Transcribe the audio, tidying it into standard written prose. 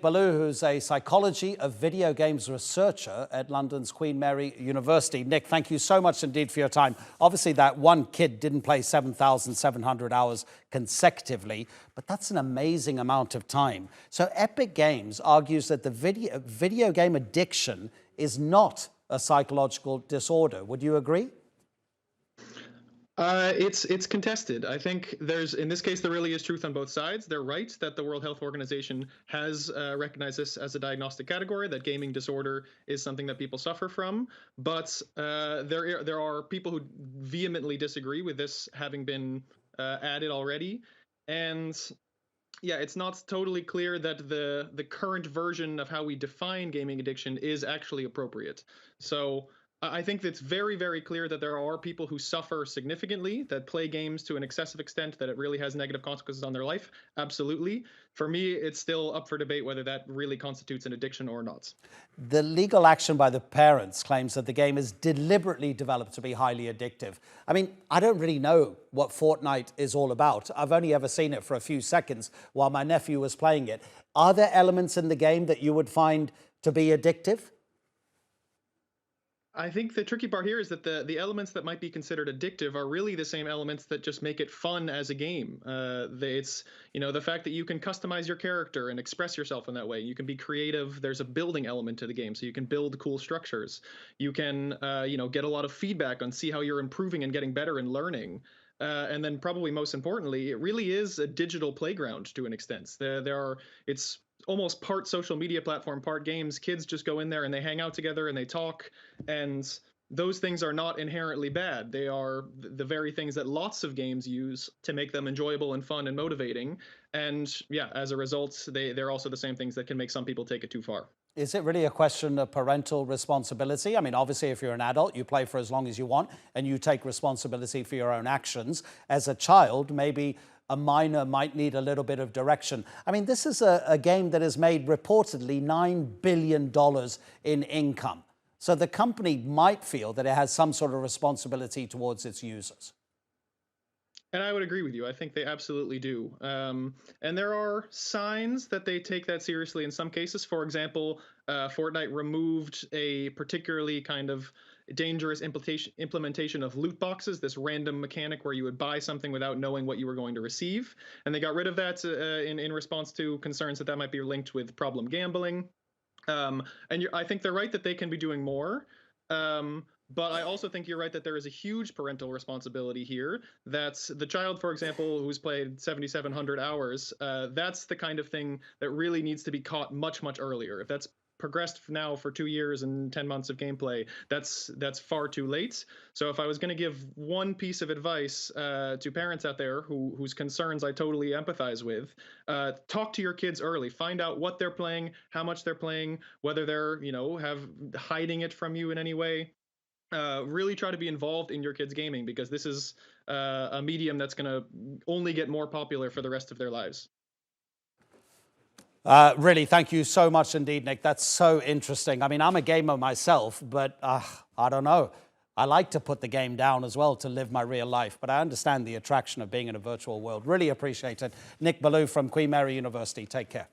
Ballou, who's a psychology of video games researcher at London's Queen Mary University. Nick, thank you so much indeed for your time. Obviously, that one kid didn't play 7,700 hours consecutively, but that's an amazing amount of time. So Epic Games argues that the video game addiction is not a psychological disorder. Would you agree? It's contested. I think in this case, there really is truth on both sides. They're right that the World Health Organization has recognized this as a diagnostic category, that gaming disorder is something that people suffer from. But there are people who vehemently disagree with this having been added already. And yeah, it's not totally clear that the current version of how we define gaming addiction is actually appropriate. So I think it's very, very clear that there are people who suffer significantly, that play games to an excessive extent, that it really has negative consequences on their life. Absolutely. For me, it's still up for debate whether that really constitutes an addiction or not. The legal action by the parents claims that the game is deliberately developed to be highly addictive. I mean, I don't really know what Fortnite is all about. I've only ever seen it for a few seconds while my nephew was playing it. Are there elements in the game that you would find to be addictive? I think the tricky part here is that the elements that might be considered addictive are really the same elements that just make it fun as a game. It's, the fact that you can customize your character and express yourself in that way. You can be creative. There's a building element to the game, so you can build cool structures. You can, get a lot of feedback on see how you're improving and getting better and learning. And then probably most importantly, it really is a digital playground to an extent. It's almost part social media platform, part games. Kids just go in there and they hang out together and they talk. And those things are not inherently bad. They are the very things that lots of games use to make them enjoyable and fun and motivating. And yeah, as a result, they're also the same things that can make some people take it too far. Is it really a question of parental responsibility? I mean, obviously, if you're an adult, you play for as long as you want and you take responsibility for your own actions. As a child, maybe a minor might need a little bit of direction. I mean, this is a game that has made reportedly $9 billion in income. So the company might feel that it has some sort of responsibility towards its users. And I would agree with you. I think they absolutely do. And there are signs that they take that seriously in some cases. For example, Fortnite removed a particularly kind of dangerous implementation of loot boxes, this random mechanic where you would buy something without knowing what you were going to receive. And they got rid of that in response to concerns that might be linked with problem gambling. I think they're right that they can be doing more. But I also think you're right that there is a huge parental responsibility here. That's the child, for example, who's played 7,700 hours. That's the kind of thing that really needs to be caught much, much earlier. If that's progressed now for 2 years and 10 months of gameplay, that's far too late. So if I was going to give one piece of advice to parents out there whose concerns I totally empathize with, talk to your kids early. Find out what they're playing, how much they're playing, whether they're hiding it from you in any way. Really try to be involved in your kids' gaming, because this is a medium that's going to only get more popular for the rest of their lives. Really, thank you so much indeed, Nick. That's so interesting. I mean, I'm a gamer myself, but I don't know. I like to put the game down as well to live my real life, but I understand the attraction of being in a virtual world. Really appreciate it. Nick Ballou from Queen Mary University. Take care.